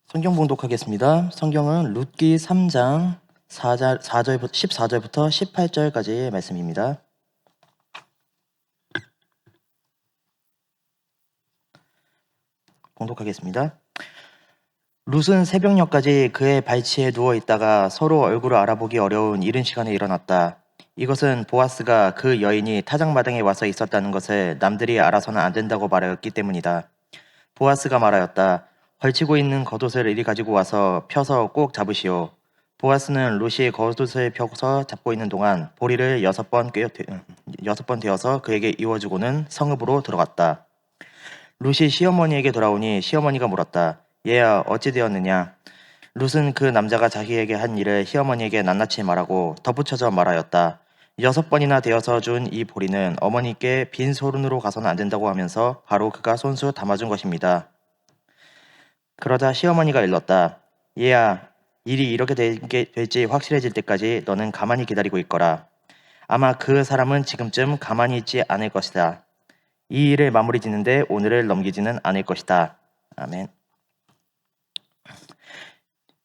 성경 봉독하겠습니다. 성경은 룻기 3장 14절부터 18절까지의 말씀입니다. 봉독하겠습니다. 룻은 새벽녘까지 그의 발치에 누워 있다가 서로 얼굴을 알아보기 어려운 이른 시간에 일어났다. 이것은 보아스가 그 여인이 타작마당에 와서 있었다는 것을 남들이 알아서는 안 된다고 말하였기 때문이다. 보아스가 말하였다. 걸치고 있는 겉옷을 이리 가지고 와서 펴서 꼭 잡으시오. 보아스는 룻이 겉옷을 펴서 잡고 있는 동안 보리를 6번 되어서 그에게 이어주고는 성읍으로 들어갔다. 룻이 시어머니에게 돌아오니 시어머니가 물었다. 얘야, 어찌 되었느냐? 룻은 그 남자가 자기에게 한 일을 시어머니에게 낱낱이 말하고 덧붙여서 말하였다. 6번이나 되어서 준 이 보리는 어머니께 빈손으로 가서는 안 된다고 하면서 바로 그가 손수 담아준 것입니다. 그러자 시어머니가 일렀다. 얘야, 일이 이렇게 될지 확실해질 때까지 너는 가만히 기다리고 있거라. 아마 그 사람은 지금쯤 가만히 있지 않을 것이다. 이 일을 마무리 짓는데 오늘을 넘기지는 않을 것이다. 아멘.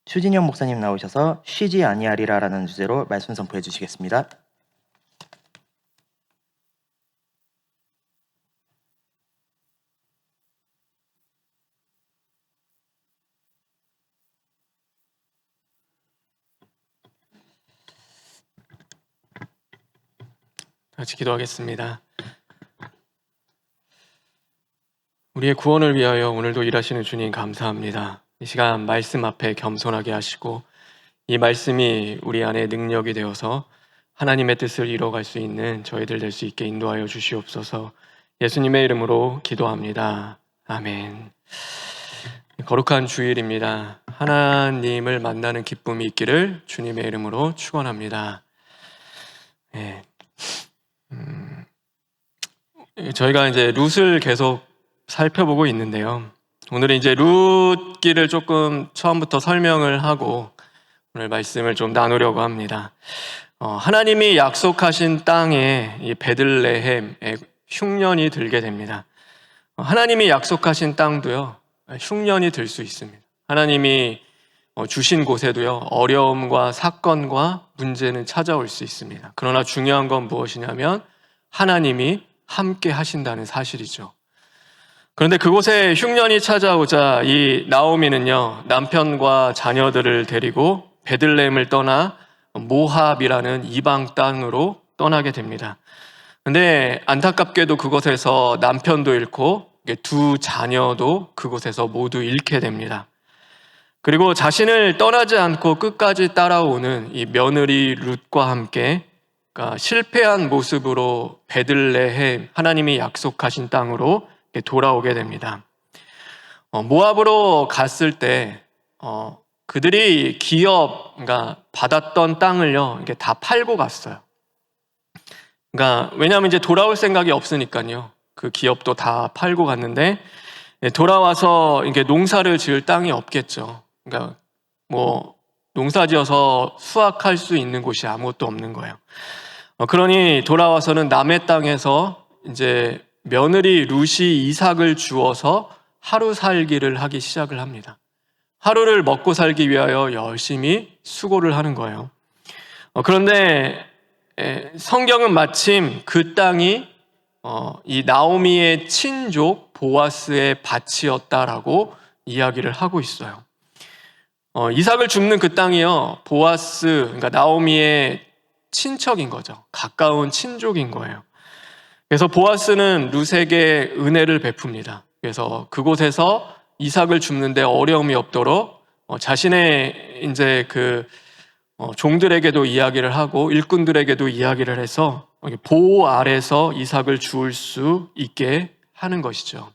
추진영 목사님 나오셔서 쉬지 아니하리라 라는 주제로 말씀 선포해 주시겠습니다. 같이 기도하겠습니다. 우리의 구원을 위하여 오늘도 일하시는 주님 감사합니다. 이 시간 말씀 앞에 겸손하게 하시고 이 말씀이 우리 안에 능력이 되어서 하나님의 뜻을 이뤄갈 수 있는 저희들 될 수 있게 인도하여 주시옵소서. 예수님의 이름으로 기도합니다. 아멘. 거룩한 주일입니다. 하나님을 만나는 기쁨이 있기를 주님의 이름으로 축원합니다. 네. 저희가 이제 룻을 계속 살펴보고 있는데요. 오늘은 이제 룻기를 조금 처음부터 설명을 하고 오늘 말씀을 좀 나누려고 합니다. 하나님이 약속하신 땅에 이 베들레헴에 흉년이 들게 됩니다. 하나님이 약속하신 땅도요, 흉년이 들 수 있습니다. 하나님이 주신 곳에도요, 어려움과 사건과 문제는 찾아올 수 있습니다. 그러나 중요한 건 무엇이냐면 하나님이 함께 하신다는 사실이죠. 그런데 그곳에 흉년이 찾아오자 이 나오미는요, 남편과 자녀들을 데리고 베들레헴을 떠나 모압이라는 이방 땅으로 떠나게 됩니다. 근데 안타깝게도 그곳에서 남편도 잃고 두 자녀도 그곳에서 모두 잃게 됩니다. 그리고 자신을 떠나지 않고 끝까지 따라오는 이 며느리 룻과 함께 실패한 모습으로 베들레헴, 하나님이 약속하신 땅으로 돌아오게 됩니다. 모압으로 갔을 때 그들이 그러니까 받았던 땅을요, 이렇게 다 팔고 갔어요. 그러니까 왜냐하면 이제 돌아올 생각이 없으니까요. 그 기업도 다 팔고 갔는데 돌아와서 이게 농사를 지을 땅이 없겠죠. 그러니까 뭐 농사지어서 수확할 수 있는 곳이 아무것도 없는 거예요. 그러니 돌아와서는 남의 땅에서 이제 며느리 룻이 이삭을 주어서 하루 살기를 하기 시작을 합니다. 하루를 먹고 살기 위하여 열심히 수고를 하는 거예요. 그런데 성경은 마침 그 땅이 이 나오미의 친족 보아스의 밭이었다라고 이야기를 하고 있어요. 이삭을 줍는 그 땅이요, 보아스, 그러니까 나오미의 친척인 거죠. 가까운 친족인 거예요. 그래서 보아스는 룻에게 은혜를 베풉니다. 그래서 그곳에서 이삭을 줍는데 어려움이 없도록 자신의 이제 그 종들에게도 이야기를 하고 일꾼들에게도 이야기를 해서 보호 아래서 이삭을 주울 수 있게 하는 것이죠.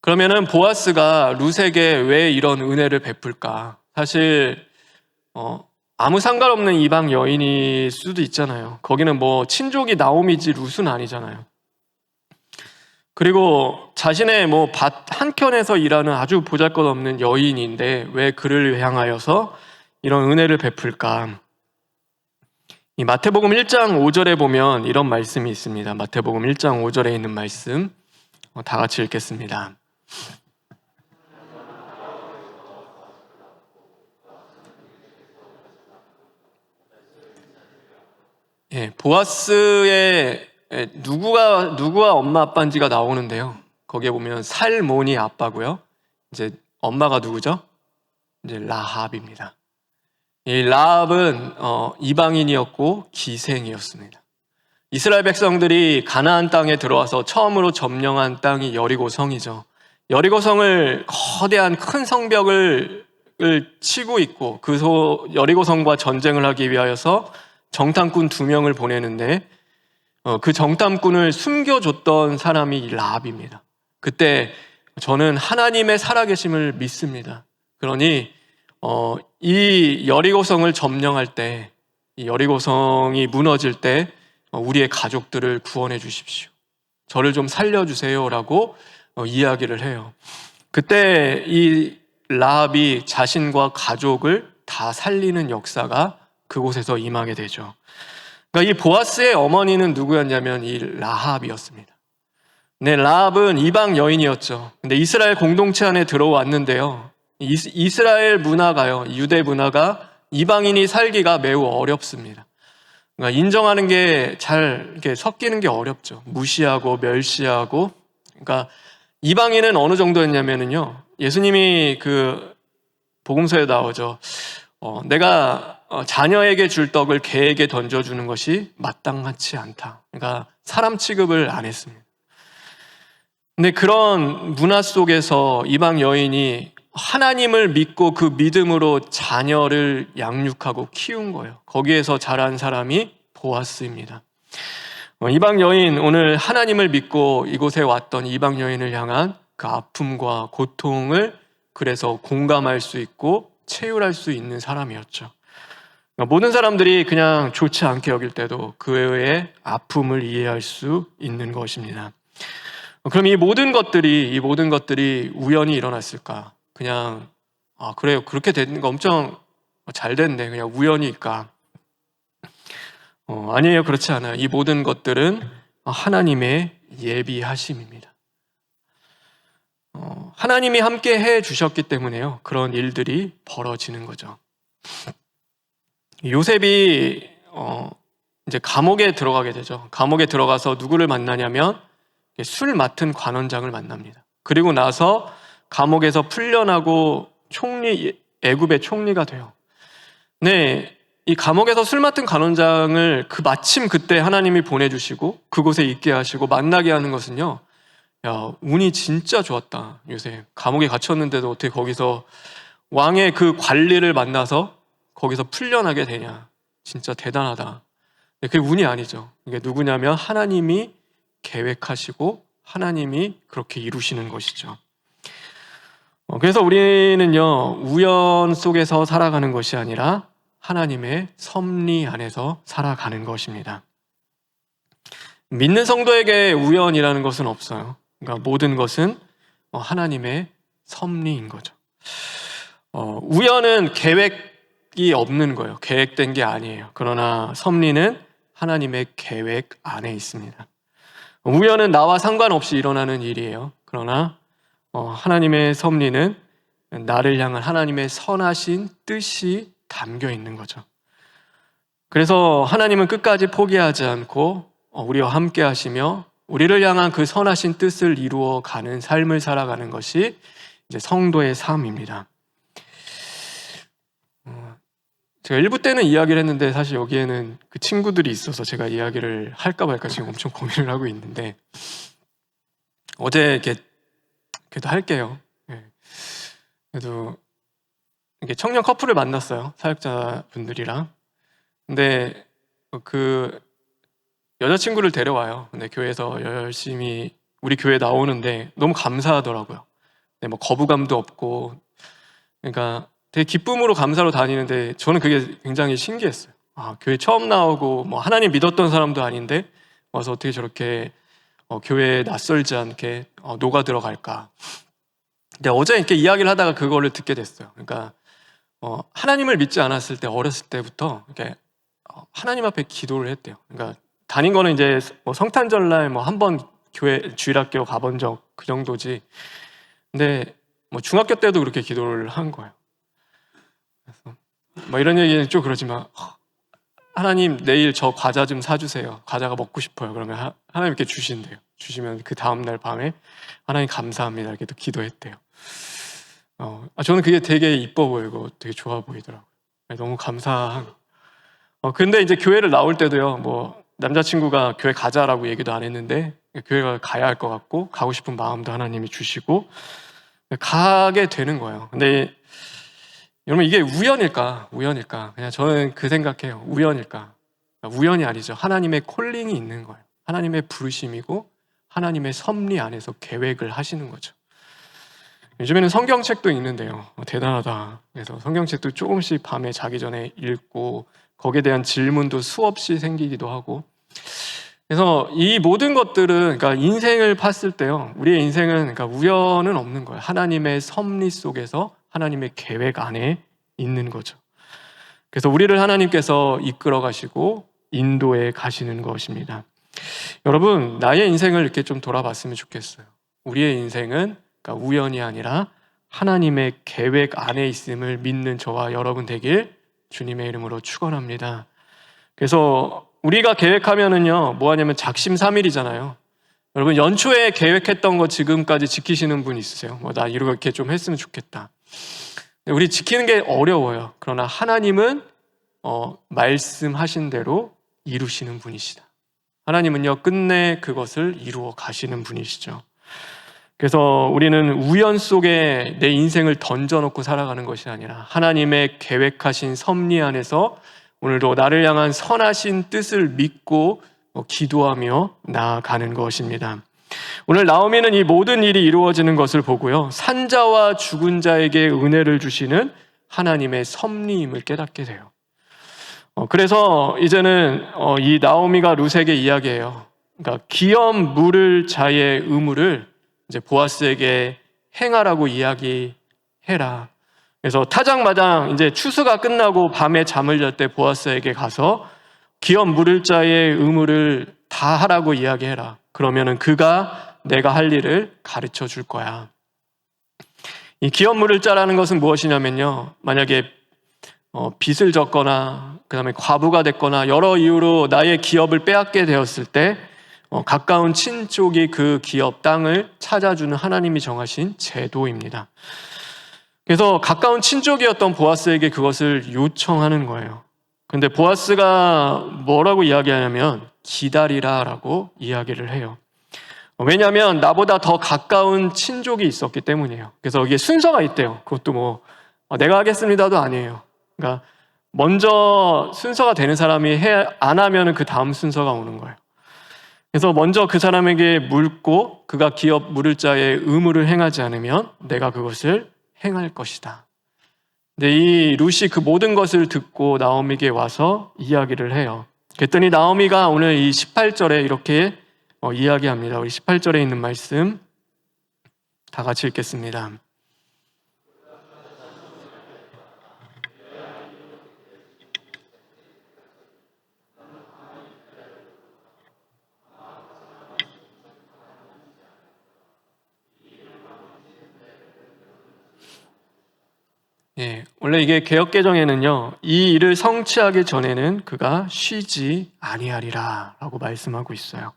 그러면은 보아스가 룻에게 왜 이런 은혜를 베풀까? 사실 아무 상관없는 이방 여인일 수도 있잖아요. 거기는 뭐 친족이 나오미지 룻은 아니잖아요. 그리고 자신의 뭐 밭 한켠에서 일하는 아주 보잘것없는 여인인데 왜 그를 향하여서 이런 은혜를 베풀까? 이 마태복음 1장 5절에 보면 이런 말씀이 있습니다. 마태복음 1장 5절에 있는 말씀 다 같이 읽겠습니다. 보아스의 누구와 엄마 아빠인지가 나오는데요. 거기에 보면 살몬이 아빠고요. 이제 엄마가 누구죠? 이제 라합입니다. 이 라합은 이방인이었고 기생이었습니다. 이스라엘 백성들이 가나안 땅에 들어와서 처음으로 점령한 땅이 여리고성이죠. 여리고성을 거대한 큰 성벽을 치고 있고 그 여리고성과 전쟁을 하기 위하여서 정탐꾼 2명을 보내는데 그 정탐꾼을 숨겨줬던 사람이 이 라합입니다. 그때 저는 하나님의 살아계심을 믿습니다. 그러니 이 여리고성을 점령할 때, 이 여리고성이 무너질 때 우리의 가족들을 구원해 주십시오. 저를 좀 살려주세요라고 이야기를 해요. 그때 이 라합이 자신과 가족을 다 살리는 역사가 그곳에서 임하게 되죠. 그러니까 이 보아스의 어머니는 누구였냐면 이 라합이었습니다. 네, 라합은 이방 여인이었죠. 근데 이스라엘 공동체 안에 들어왔는데요. 이스라엘 문화가요, 유대 문화가 이방인이 살기가 매우 어렵습니다. 그러니까 인정하는 게 잘 이렇게 섞이는 게 어렵죠. 무시하고 멸시하고. 그러니까 이방인은 어느 정도였냐면요. 예수님이 그 복음서에 나오죠. 내가 자녀에게 줄 떡을 개에게 던져주는 것이 마땅하지 않다. 그러니까 사람 취급을 안 했습니다. 근데 그런 문화 속에서 이방 여인이 하나님을 믿고 그 믿음으로 자녀를 양육하고 키운 거예요. 거기에서 자란 사람이 보아스입니다. 이방 여인, 오늘 하나님을 믿고 이곳에 왔던 이방 여인을 향한 그 아픔과 고통을 그래서 공감할 수 있고 체휼할 수 있는 사람이었죠. 모든 사람들이 그냥 좋지 않게 여길 때도 그의 아픔을 이해할 수 있는 것입니다. 그럼 이 모든 것들이 우연히 일어났을까? 그냥 그래요, 그렇게 된 거 엄청 잘 됐네, 그냥 우연일까? 아니에요, 그렇지 않아요. 이 모든 것들은 하나님의 예비하심입니다. 하나님이 함께 해 주셨기 때문에요, 그런 일들이 벌어지는 거죠. 요셉이 이제 감옥에 들어가게 되죠. 감옥에 들어가서 누구를 만나냐면 술 맡은 관원장을 만납니다. 그리고 나서 감옥에서 풀려나고 애굽의 총리가 돼요. 네, 이 감옥에서 술 맡은 관원장을 마침 그때 하나님이 보내주시고 그곳에 있게 하시고 만나게 하는 것은요, 야, 운이 진짜 좋았다. 요새 감옥에 갇혔는데도 어떻게 거기서 왕의 그 관리를 만나서 거기서 풀려나게 되냐. 진짜 대단하다. 그게 운이 아니죠. 이게 누구냐면 하나님이 계획하시고 하나님이 그렇게 이루시는 것이죠. 그래서 우리는요, 우연 속에서 살아가는 것이 아니라 하나님의 섭리 안에서 살아가는 것입니다. 믿는 성도에게 우연이라는 것은 없어요. 그러니까 모든 것은 하나님의 섭리인 거죠. 우연은 계획이 없는 거예요. 계획된 게 아니에요. 그러나 섭리는 하나님의 계획 안에 있습니다. 우연은 나와 상관없이 일어나는 일이에요. 그러나 하나님의 섭리는 나를 향한 하나님의 선하신 뜻이 담겨 있는 거죠. 그래서 하나님은 끝까지 포기하지 않고 우리와 함께 하시며 우리를 향한 그 선하신 뜻을 이루어 가는 삶을 살아가는 것이 이제 성도의 삶입니다. 제가 1부 때는 이야기를 했는데 사실 여기에는 그 친구들이 있어서 제가 이야기를 할까 말까 지금 엄청 고민을 하고 있는데, 어제 이렇게 그래도 할게요. 그래도 이렇게 청년 커플을 만났어요, 사역자분들이랑. 근데 그 여자친구를 데려와요. 근데 교회에서 열심히 우리 교회 나오는데 너무 감사하더라고요. 네, 뭐 거부감도 없고, 그러니까 되게 기쁨으로 감사로 다니는데 저는 그게 굉장히 신기했어요. 교회 처음 나오고 뭐 하나님 믿었던 사람도 아닌데 와서 어떻게 저렇게 교회에 낯설지 않게 녹아 들어갈까. 근데 어제 이렇게 이야기를 하다가 그거를 듣게 됐어요. 그러니까 하나님을 믿지 않았을 때, 어렸을 때부터 이렇게 하나님 앞에 기도를 했대요. 그러니까 다닌 거는 이제 뭐 성탄절날 뭐 한 번 교회 주일학교 가본 적 그 정도지. 근데 뭐 중학교 때도 그렇게 기도를 한 거예요. 그래서 뭐 이런 얘기는 좀 그러지만 하나님 내일 저 과자 좀 사주세요. 과자가 먹고 싶어요. 그러면 하나님께 주신대요. 주시면 그 다음날 밤에 하나님 감사합니다. 이렇게 또 기도했대요. 저는 그게 되게 이뻐 보이고 되게 좋아 보이더라고요. 너무 감사한. 근데 이제 교회를 나올 때도요, 뭐 남자친구가 교회 가자라고 얘기도 안 했는데 교회가 가야 할 것 같고 가고 싶은 마음도 하나님이 주시고 가게 되는 거예요. 근데 여러분 이게 우연일까? 그냥 저는 그 생각해요. 우연일까? 우연이 아니죠. 하나님의 콜링이 있는 거예요. 하나님의 부르심이고 하나님의 섭리 안에서 계획을 하시는 거죠. 요즘에는 성경책도 읽는데요. 대단하다. 그래서 성경책도 조금씩 밤에 자기 전에 읽고 거기에 대한 질문도 수없이 생기기도 하고. 그래서 이 모든 것들은 그러니까 인생을 봤을 때요. 우리의 인생은 그러니까 우연은 없는 거예요. 하나님의 섭리 속에서 하나님의 계획 안에 있는 거죠. 그래서 우리를 하나님께서 이끌어 가시고 인도해 가시는 것입니다. 여러분, 나의 인생을 이렇게 좀 돌아봤으면 좋겠어요. 우리의 인생은 그러니까 우연이 아니라 하나님의 계획 안에 있음을 믿는 저와 여러분 되길 주님의 이름으로 축원합니다. 그래서 우리가 계획하면은요, 뭐 하냐면 작심삼일이잖아요. 여러분 연초에 계획했던 거 지금까지 지키시는 분 있으세요? 나 이렇게 좀 했으면 좋겠다. 우리 지키는 게 어려워요. 그러나 하나님은 말씀하신 대로 이루시는 분이시다. 하나님은요 끝내 그것을 이루어 가시는 분이시죠. 그래서 우리는 우연 속에 내 인생을 던져놓고 살아가는 것이 아니라 하나님의 계획하신 섭리 안에서 오늘도 나를 향한 선하신 뜻을 믿고 기도하며 나아가는 것입니다. 오늘 나오미는 이 모든 일이 이루어지는 것을 보고요, 산자와 죽은 자에게 은혜를 주시는 하나님의 섭리임을 깨닫게 돼요. 그래서 이제는 이 나오미가 룻에게 이야기해요. 그러니까 기업 물을 자의 의무를 이제 보아스에게 행하라고 이야기해라. 그래서 타작마당 이제 추수가 끝나고 밤에 잠을 잘 때 보아스에게 가서 기업 물을 자의 의무를 다 하라고 이야기해라. 그러면은 그가 내가 할 일을 가르쳐 줄 거야. 이 기업 물을 자라는 것은 무엇이냐면요, 만약에 빚을 졌거나 그 다음에 과부가 됐거나 여러 이유로 나의 기업을 빼앗게 되었을 때 가까운 친족이 그 기업 땅을 찾아주는 하나님이 정하신 제도입니다. 그래서 가까운 친족이었던 보아스에게 그것을 요청하는 거예요. 근데 보아스가 뭐라고 이야기하냐면 기다리라 라고 이야기를 해요. 왜냐하면 나보다 더 가까운 친족이 있었기 때문이에요. 그래서 이게 순서가 있대요. 그것도 내가 하겠습니다도 아니에요. 그러니까 먼저 순서가 되는 사람이 안 하면 그 다음 순서가 오는 거예요. 그래서 먼저 그 사람에게 묻고 그가 기업 물을 자의 의무를 행하지 않으면 내가 그것을 행할 것이다. 근데 이 룻이 그 모든 것을 듣고 나오미에게 와서 이야기를 해요. 그랬더니 나오미가 오늘 이 18절에 이렇게 이야기합니다. 우리 18절에 있는 말씀 다 같이 읽겠습니다. 원래 이게 개역개정에는요, 이 일을 성취하기 전에는 그가 쉬지 아니하리라 라고 말씀하고 있어요.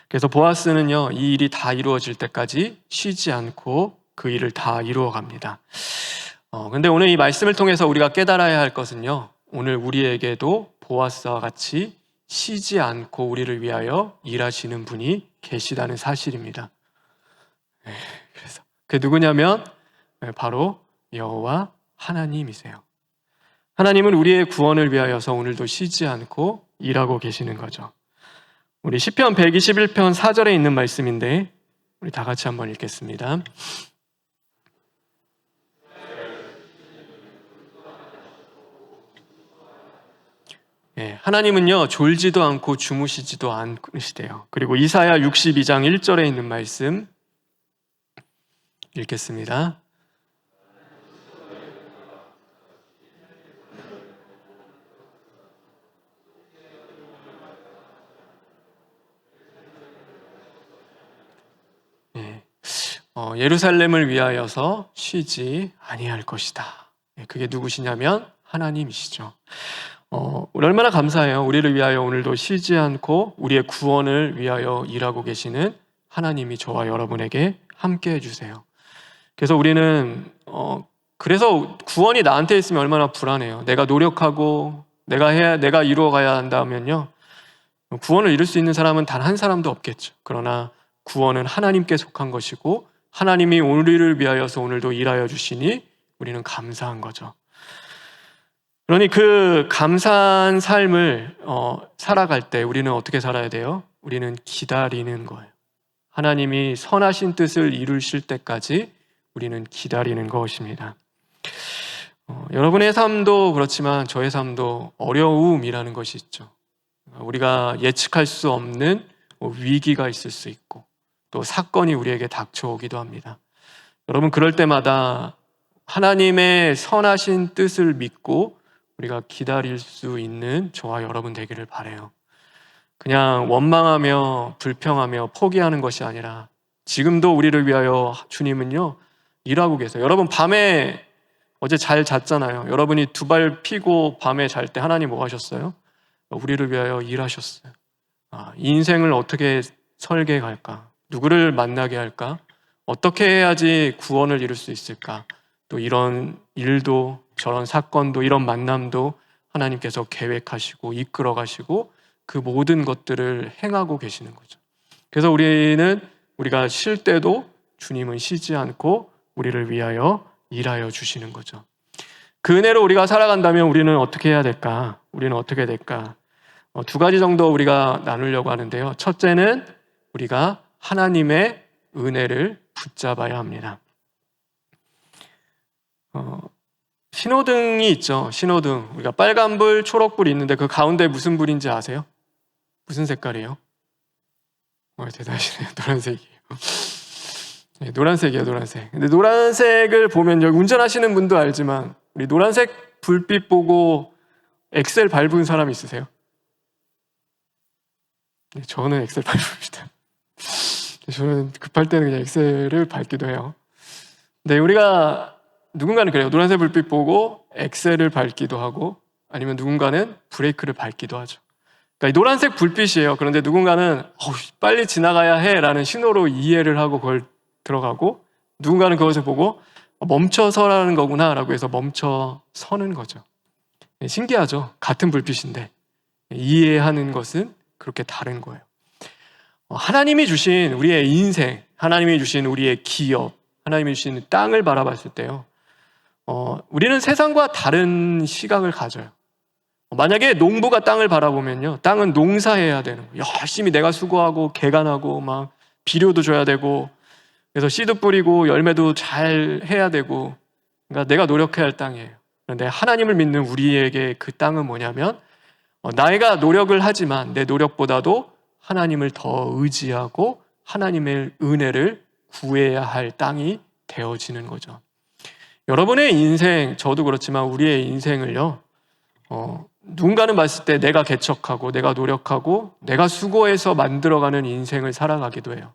그래서 보아스는요, 이 일이 다 이루어질 때까지 쉬지 않고 그 일을 다 이루어 갑니다. 근데 오늘 이 말씀을 통해서 우리가 깨달아야 할 것은요, 오늘 우리에게도 보아스와 같이 쉬지 않고 우리를 위하여 일하시는 분이 계시다는 사실입니다. 그래서 그 누구냐면 바로 여호와 하나님이세요. 하나님은 우리의 구원을 위하여서 오늘도 쉬지 않고 일하고 계시는 거죠. 우리 시편 121편 4절에 있는 말씀인데 우리 다 같이 한번 읽겠습니다. 하나님은요 졸지도 않고 주무시지도 않으시대요. 그리고 이사야 62장 1절에 있는 말씀 읽겠습니다. 예루살렘을 위하여서 쉬지 아니할 것이다. 그게 누구시냐면 하나님이시죠. 우리 얼마나 감사해요. 우리를 위하여 오늘도 쉬지 않고 우리의 구원을 위하여 일하고 계시는 하나님이 저와 여러분에게 함께 해주세요. 그래서 우리는 그래서 구원이 나한테 있으면 얼마나 불안해요. 내가 노력하고 내가 이루어가야 한다면요, 구원을 이룰 수 있는 사람은 단 한 사람도 없겠죠. 그러나 구원은 하나님께 속한 것이고 하나님이 우리를 위하여서 오늘도 일하여 주시니 우리는 감사한 거죠. 그러니 그 감사한 삶을 살아갈 때 우리는 어떻게 살아야 돼요? 우리는 기다리는 거예요. 하나님이 선하신 뜻을 이루실 때까지 우리는 기다리는 것입니다. 여러분의 삶도 그렇지만 저의 삶도 어려움이라는 것이 있죠. 우리가 예측할 수 없는 위기가 있을 수 있고 또 사건이 우리에게 닥쳐오기도 합니다. 여러분, 그럴 때마다 하나님의 선하신 뜻을 믿고 우리가 기다릴 수 있는 저와 여러분 되기를 바라요. 그냥 원망하며 불평하며 포기하는 것이 아니라 지금도 우리를 위하여 주님은요 일하고 계세요. 여러분, 밤에 어제 잘 잤잖아요. 여러분이 두 발 피고 밤에 잘 때 하나님 뭐 하셨어요? 우리를 위하여 일하셨어요. 인생을 어떻게 설계해 갈까? 누구를 만나게 할까? 어떻게 해야지 구원을 이룰 수 있을까? 또 이런 일도 저런 사건도 이런 만남도 하나님께서 계획하시고 이끌어 가시고 그 모든 것들을 행하고 계시는 거죠. 그래서 우리가 쉴 때도 주님은 쉬지 않고 우리를 위하여 일하여 주시는 거죠. 그 은혜로 우리가 살아간다면 우리는 어떻게 해야 될까? 우리는 어떻게 될까? 두 가지 정도 우리가 나누려고 하는데요. 첫째는 우리가 하나님의 은혜를 붙잡아야 합니다. 신호등이 있죠. 신호등. 우리가 빨간불, 초록불이 있는데 그 가운데 무슨 불인지 아세요? 무슨 색깔이에요? 대단하시네요. 노란색이에요. 네, 노란색이에요, 노란색. 근데 노란색을 보면 여기 운전하시는 분도 알지만 우리 노란색 불빛 보고 엑셀 밟은 사람 있으세요? 네, 저는 엑셀 밟습니다. 저는 급할 때는 그냥 엑셀을 밟기도 해요. 근데 우리가 누군가는 그래요. 노란색 불빛 보고 엑셀을 밟기도 하고 아니면 누군가는 브레이크를 밟기도 하죠. 그러니까 이 노란색 불빛이에요. 그런데 누군가는 빨리 지나가야 해라는 신호로 이해를 하고 그걸 들어가고 누군가는 그것을 보고 멈춰서라는 거구나라고 해서 멈춰 서는 거죠. 신기하죠? 같은 불빛인데 이해하는 것은 그렇게 다른 거예요. 하나님이 주신 우리의 인생, 하나님이 주신 우리의 기업, 하나님이 주신 땅을 바라봤을 때요, 우리는 세상과 다른 시각을 가져요. 만약에 농부가 땅을 바라보면요, 땅은 농사해야 되는 거예요. 열심히 내가 수고하고 개간하고 막 비료도 줘야 되고 그래서 씨도 뿌리고 열매도 잘 해야 되고, 그러니까 내가 노력해야 할 땅이에요. 그런데 하나님을 믿는 우리에게 그 땅은 뭐냐면 내가 노력을 하지만 내 노력보다도 하나님을 더 의지하고 하나님의 은혜를 구해야 할 땅이 되어지는 거죠. 여러분의 인생, 저도 그렇지만 우리의 인생을요, 누군가는 봤을 때 내가 개척하고 내가 노력하고 내가 수고해서 만들어가는 인생을 살아가기도 해요.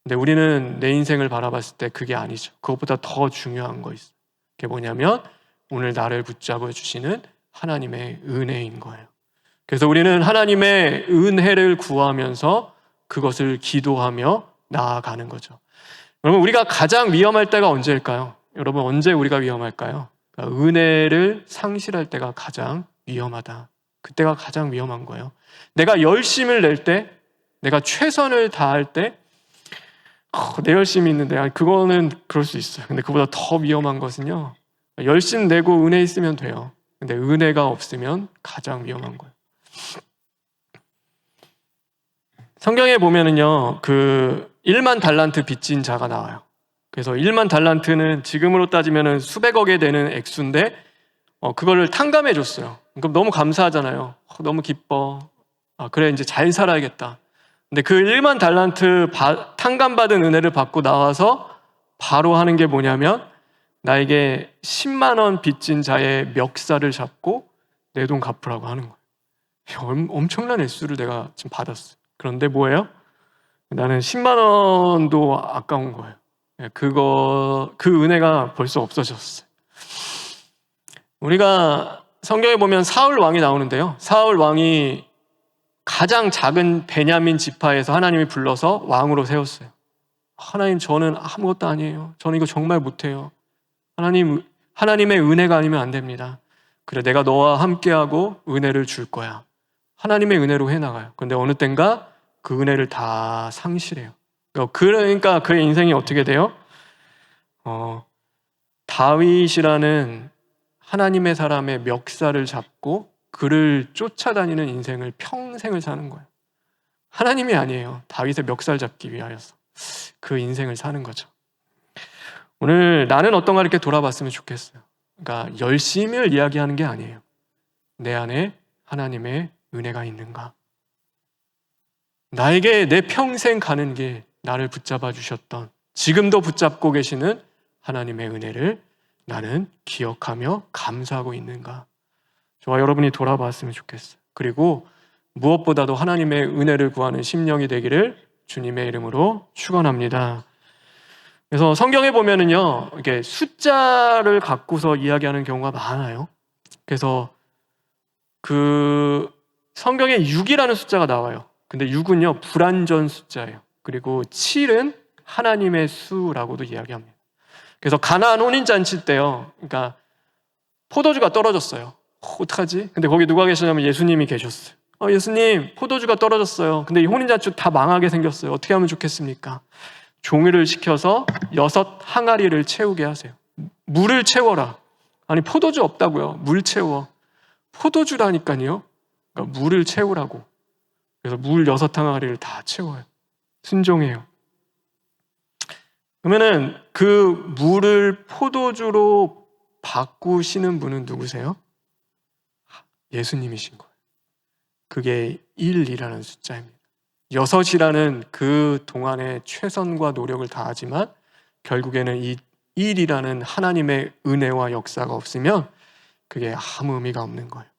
근데 우리는 내 인생을 바라봤을 때 그게 아니죠. 그것보다 더 중요한 거 있어요. 그게 뭐냐면 오늘 나를 붙잡아 주시는 하나님의 은혜인 거예요. 그래서 우리는 하나님의 은혜를 구하면서 그것을 기도하며 나아가는 거죠. 여러분, 우리가 가장 위험할 때가 언제일까요? 여러분, 언제 우리가 위험할까요? 그러니까 은혜를 상실할 때가 가장 위험하다. 그때가 가장 위험한 거예요. 내가 열심을 낼 때, 내가 최선을 다할 때, 내 열심이 있는데 그거는 그럴 수 있어요. 근데 그보다 더 위험한 것은요, 열심 내고 은혜 있으면 돼요. 근데 은혜가 없으면 가장 위험한 거예요. 성경에 보면은요, 그 1만 달란트 빚진 자가 나와요. 그래서 1만 달란트는 지금으로 따지면은 수백억에 되는 액수인데 그거를 탕감해 줬어요. 그럼 너무 감사하잖아요. 너무 기뻐. 그래, 이제 잘 살아야겠다. 근데 그 1만 달란트 탕감받은 은혜를 받고 나와서 바로 하는 게 뭐냐면 나에게 10만 원 빚진 자의 멱살을 잡고 내 돈 갚으라고 하는 거예요. 엄청난 액수를 내가 지금 받았어요. 그런데 뭐예요? 나는 10만 원도 아까운 거예요. 그 은혜가 벌써 없어졌어요. 우리가 성경에 보면 사울 왕이 나오는데요. 사울 왕이 가장 작은 베냐민 지파에서 하나님이 불러서 왕으로 세웠어요. 하나님, 저는 아무것도 아니에요. 저는 이거 정말 못해요. 하나님의 은혜가 아니면 안 됩니다. 그래, 내가 너와 함께하고 은혜를 줄 거야. 하나님의 은혜로 해나가요. 그런데 어느 땐가 그 은혜를 다 상실해요. 그러니까 그의 인생이 어떻게 돼요? 다윗이라는 하나님의 사람의 멱살을 잡고 그를 쫓아다니는 인생을 평생을 사는 거예요. 하나님이 아니에요. 다윗의 멱살 잡기 위하여서 그 인생을 사는 거죠. 오늘 나는 어떤가 이렇게 돌아봤으면 좋겠어요. 그러니까 열심을 이야기하는 게 아니에요. 내 안에 하나님의 은혜가 있는가? 나에게 내 평생 가는 길 나를 붙잡아 주셨던, 지금도 붙잡고 계시는 하나님의 은혜를 나는 기억하며 감사하고 있는가? 저와 여러분이 돌아봤으면 좋겠어요. 그리고 무엇보다도 하나님의 은혜를 구하는 심령이 되기를 주님의 이름으로 축원합니다. 그래서 성경에 보면은요, 이게 숫자를 갖고서 이야기하는 경우가 많아요. 그래서 그 성경에 6이라는 숫자가 나와요. 근데 6은요, 불완전 숫자예요. 그리고 7은 하나님의 수라고도 이야기합니다. 그래서 가나안 혼인잔치 때요, 그러니까 포도주가 떨어졌어요. 어떡하지? 근데 거기 누가 계시냐면 예수님이 계셨어요. 예수님, 포도주가 떨어졌어요. 근데 이 혼인잔치 다 망하게 생겼어요. 어떻게 하면 좋겠습니까? 종이를 시켜서 6 항아리를 채우게 하세요. 물을 채워라. 아니, 포도주 없다고요. 물 채워. 포도주라니까요. 그러니까 물을 채우라고. 그래서 물 6 항아리를 다 채워요. 순종해요. 그러면은 그 물을 포도주로 바꾸시는 분은 누구세요? 예수님이신 거예요. 그게 1이라는 숫자입니다. 6이라는 그 동안의 최선과 노력을 다하지만 결국에는 이 1이라는 하나님의 은혜와 역사가 없으면 그게 아무 의미가 없는 거예요.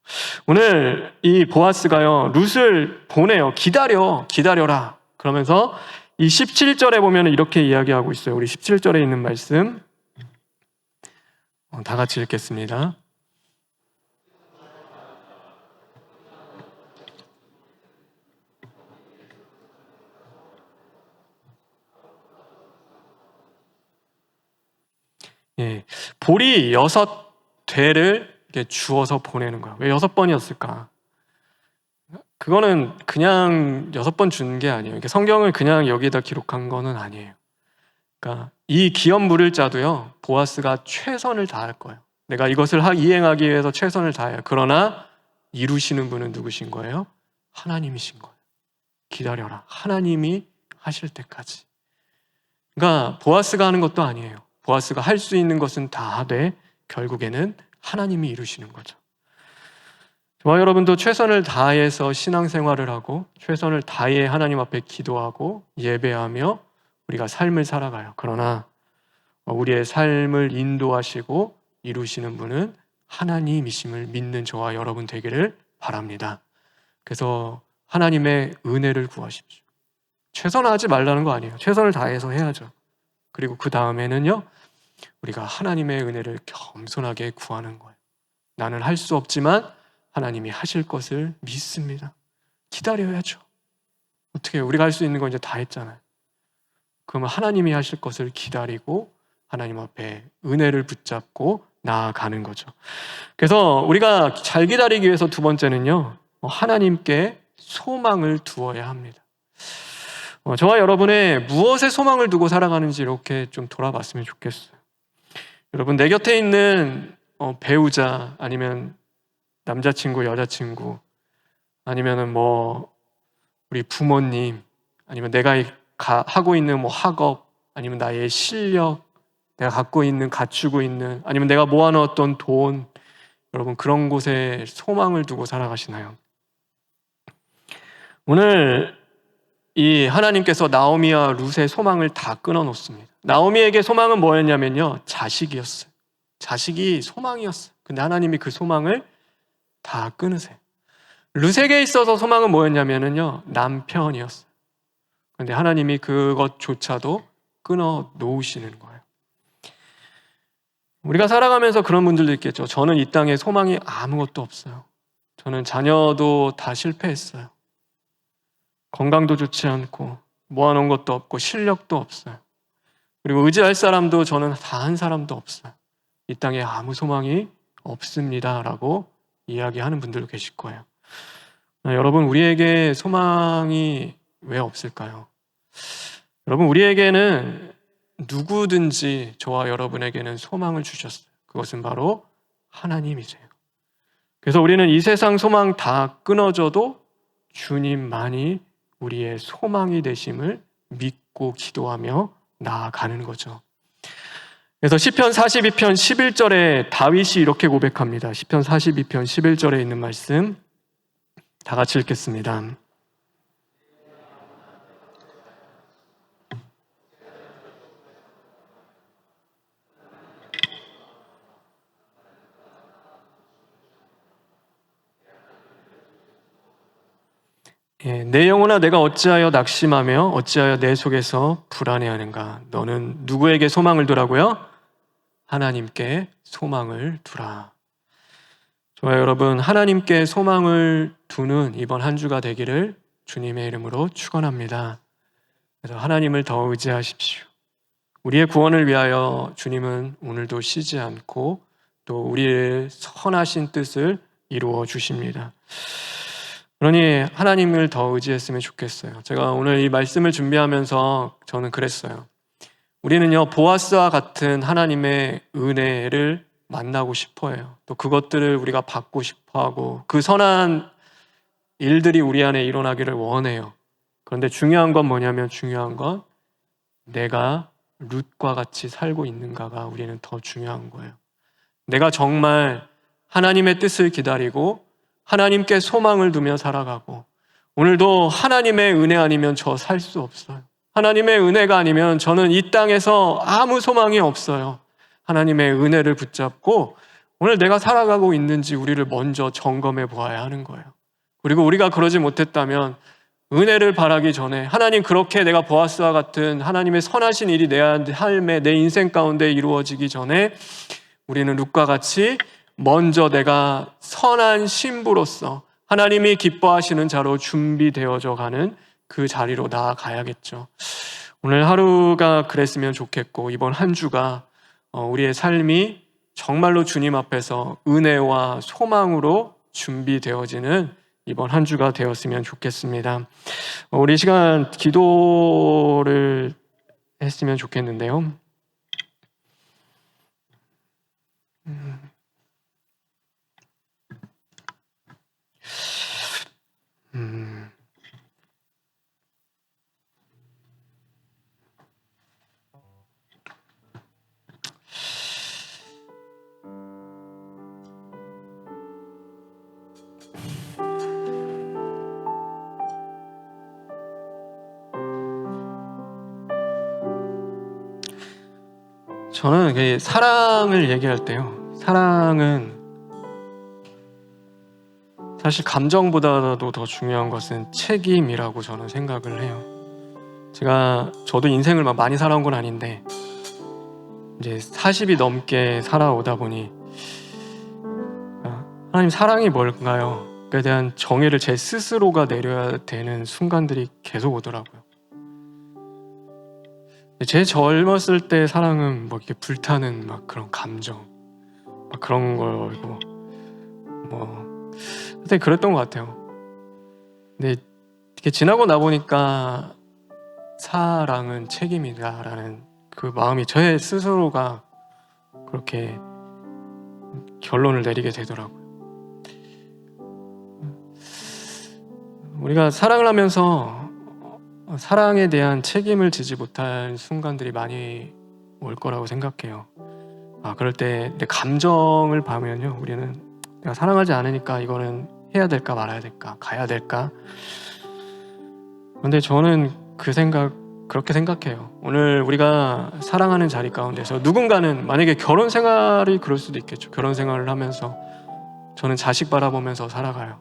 오늘 이 보아스가요, 룻을 보내요. 기다려라. 그러면서 이 17절에 보면 이렇게 이야기하고 있어요. 우리 17절에 있는 말씀 다 같이 읽겠습니다. 예, 보리 6되를 이렇게 주어서 보내는 거야. 왜 6번이었을까? 그거는 그냥 6번 주는 게 아니에요. 이게 성경을 그냥 여기다 기록한 거는 아니에요. 그러니까 이 기업 물을 자도요, 보아스가 최선을 다할 거예요. 내가 이것을 이행하기 위해서 최선을 다해요. 그러나 이루시는 분은 누구신 거예요? 하나님이신 거예요. 기다려라. 하나님이 하실 때까지. 그러니까 보아스가 하는 것도 아니에요. 보아스가 할 수 있는 것은 다 하되 결국에는 하나님이 이루시는 거죠. 저와 여러분도 최선을 다해서 신앙생활을 하고 최선을 다해 하나님 앞에 기도하고 예배하며 우리가 삶을 살아가요. 그러나 우리의 삶을 인도하시고 이루시는 분은 하나님이심을 믿는 저와 여러분 되기를 바랍니다. 그래서 하나님의 은혜를 구하십시오. 최선을 하지 말라는 거 아니에요. 최선을 다해서 해야죠. 그리고 그 다음에는요, 우리가 하나님의 은혜를 겸손하게 구하는 거예요. 나는 할 수 없지만 하나님이 하실 것을 믿습니다. 기다려야죠. 어떻게 해요? 우리가 할 수 있는 건 이제 다 했잖아요. 그러면 하나님이 하실 것을 기다리고 하나님 앞에 은혜를 붙잡고 나아가는 거죠. 그래서 우리가 잘 기다리기 위해서 두 번째는요, 하나님께 소망을 두어야 합니다. 저와 여러분의 무엇에 소망을 두고 살아가는지 이렇게 좀 돌아봤으면 좋겠어요. 여러분, 내 곁에 있는 배우자, 아니면 남자친구, 여자친구, 아니면은 우리 부모님, 아니면 내가 하고 있는 학업, 아니면 나의 실력, 내가 갖고 있는, 갖추고 있는, 아니면 내가 모아놓았던 돈, 여러분 그런 곳에 소망을 두고 살아가시나요? 오늘 이 하나님께서 나오미와 룻의 소망을 다 끊어놓습니다. 나오미에게 소망은 뭐였냐면요, 자식이었어요. 자식이 소망이었어요. 근데 하나님이 그 소망을 다 끊으세요. 룻에게 있어서 소망은 뭐였냐면요, 남편이었어요. 근데 하나님이 그것조차도 끊어 놓으시는 거예요. 우리가 살아가면서 그런 분들도 있겠죠. 저는 이 땅에 소망이 아무것도 없어요. 저는 자녀도 다 실패했어요. 건강도 좋지 않고 모아놓은 것도 없고 실력도 없어요. 그리고 의지할 사람도 저는 다 한 사람도 없어요. 이 땅에 아무 소망이 없습니다 라고 이야기하는 분들도 계실 거예요. 여러분, 우리에게 소망이 왜 없을까요? 여러분, 우리에게는 누구든지 저와 여러분에게는 소망을 주셨어요. 그것은 바로 하나님이세요. 그래서 우리는 이 세상 소망 다 끊어져도 주님만이 우리의 소망이 되심을 믿고 기도하며 나아가는 거죠. 그래서 시편 42편 11절에 다윗이 이렇게 고백합니다. 시편 42편 11절에 있는 말씀 다 같이 읽겠습니다. 내 영혼아 내가 어찌하여 낙심하며 어찌하여 내 속에서 불안해하는가. 너는 누구에게 소망을 두라고요? 하나님께 소망을 두라. 좋아요, 여러분, 하나님께 소망을 두는 이번 한 주가 되기를 주님의 이름으로 축원합니다. 그래서 하나님을 더 의지하십시오. 우리의 구원을 위하여 주님은 오늘도 쉬지 않고 또 우리의 선하신 뜻을 이루어 주십니다. 그러니 하나님을 더 의지했으면 좋겠어요. 제가 오늘 이 말씀을 준비하면서 저는 그랬어요. 우리는요, 보아스와 같은 하나님의 은혜를 만나고 싶어 해요. 또 그것들을 우리가 받고 싶어 하고 그 선한 일들이 우리 안에 일어나기를 원해요. 그런데 중요한 건 뭐냐면 중요한 건 내가 룻과 같이 살고 있는가가 우리는 더 중요한 거예요. 내가 정말 하나님의 뜻을 기다리고 하나님께 소망을 두며 살아가고 오늘도 하나님의 은혜 아니면 저 살 수 없어요. 하나님의 은혜가 아니면 저는 이 땅에서 아무 소망이 없어요. 하나님의 은혜를 붙잡고 오늘 내가 살아가고 있는지 우리를 먼저 점검해 보아야 하는 거예요. 그리고 우리가 그러지 못했다면 은혜를 바라기 전에 하나님 그렇게 내가 보아스와 같은 하나님의 선하신 일이 내 삶에 내 인생 가운데 이루어지기 전에 우리는 룻과 같이 먼저 내가 선한 신부로서 하나님이 기뻐하시는 자로 준비되어져 가는 그 자리로 나아가야겠죠. 오늘 하루가 그랬으면 좋겠고 이번 한 주가 우리의 삶이 정말로 주님 앞에서 은혜와 소망으로 준비되어지는 이번 한 주가 되었으면 좋겠습니다. 우리 시간 기도를 했으면 좋겠는데요. 저는 사랑을 얘기할 때요. 사랑은 사실 감정보다도 더 중요한 것은 책임이라고 저는 생각을 해요. 저도 인생을 막 많이 살아온 건 아닌데 이제 40이 넘게 살아오다 보니 하나님 사랑이 뭘까요? 그에 대한 정의를 제 스스로가 내려야 되는 순간들이 계속 오더라고요. 제 젊었을 때 사랑은 뭐 이렇게 불타는 막 그런 감정, 막 그런 거고, 그때 그랬던 것 같아요. 근데 이렇게 지나고 나 보니까 사랑은 책임이다라는 그 마음이 제 스스로가 그렇게 결론을 내리게 되더라고요. 우리가 사랑을 하면서 사랑에 대한 책임을 지지 못할 순간들이 많이 올 거라고 생각해요. 그럴 때 내 감정을 봐면요, 우리는 내가 사랑하지 않으니까 이거는 해야 될까 말아야 될까 가야 될까. 그런데 저는 그렇게 생각해요. 오늘 우리가 사랑하는 자리 가운데서 누군가는 만약에 결혼 생활이 그럴 수도 있겠죠. 결혼 생활을 하면서 저는 자식 바라보면서 살아가요.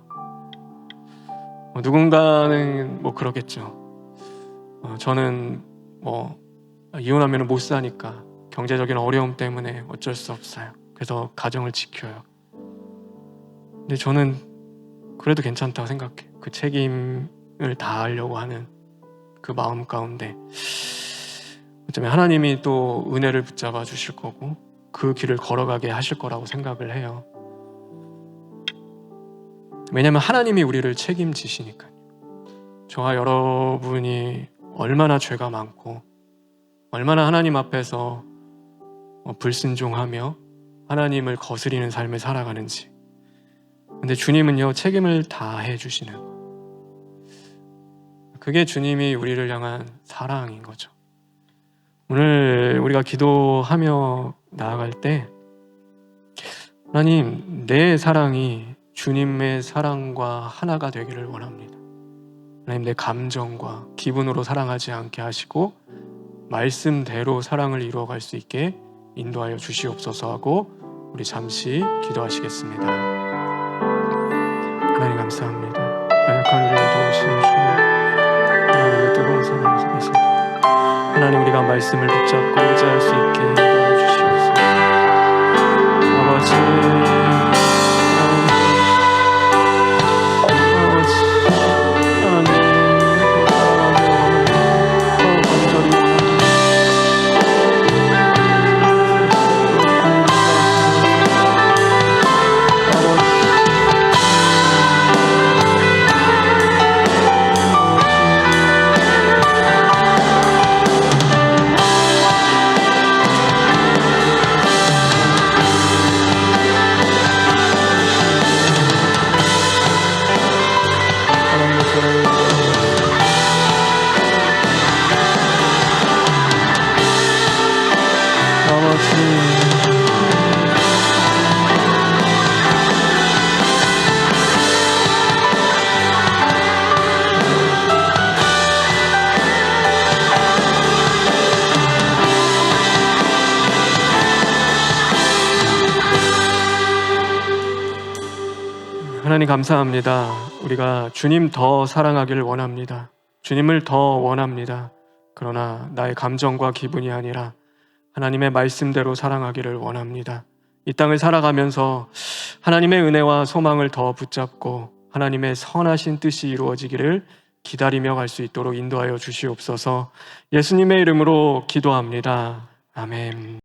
누군가는 뭐 그러겠죠. 저는 뭐 이혼하면 못 사니까 경제적인 어려움 때문에 어쩔 수 없어요. 그래서 가정을 지켜요. 근데 저는 그래도 괜찮다고 생각해요. 그 책임을 다하려고 하는 그 마음 가운데 어쩌면 하나님이 또 은혜를 붙잡아 주실 거고 그 길을 걸어가게 하실 거라고 생각을 해요. 왜냐하면 하나님이 우리를 책임지시니까요. 저와 여러분이 얼마나 죄가 많고 얼마나 하나님 앞에서 불순종하며 하나님을 거스리는 삶을 살아가는지. 근데 주님은요, 책임을 다해 주시는 거예요. 그게 주님이 우리를 향한 사랑인 거죠. 오늘 우리가 기도하며 나아갈 때 하나님, 내 사랑이 주님의 사랑과 하나가 되기를 원합니다. 하나님, 내 감정과 기분으로 사랑하지 않게 하시고 말씀대로 사랑을 이루어갈 수 있게 인도하여 주시옵소서 하고 우리 잠시 기도하시겠습니다. 하나님 감사합니다. 연약한 우리를 도우시는 주님, 하나님의 뜨거운 사랑 속에서 하나님, 우리가 말씀을 붙잡고 의지할 수 있게 인도해 주시옵소서. 아버지, 하나님 감사합니다. 우리가 주님 더 사랑하기를 원합니다. 주님을 더 원합니다. 그러나 나의 감정과 기분이 아니라 하나님의 말씀대로 사랑하기를 원합니다. 이 땅을 살아가면서 하나님의 은혜와 소망을 더 붙잡고 하나님의 선하신 뜻이 이루어지기를 기다리며 갈 수 있도록 인도하여 주시옵소서. 예수님의 이름으로 기도합니다. 아멘.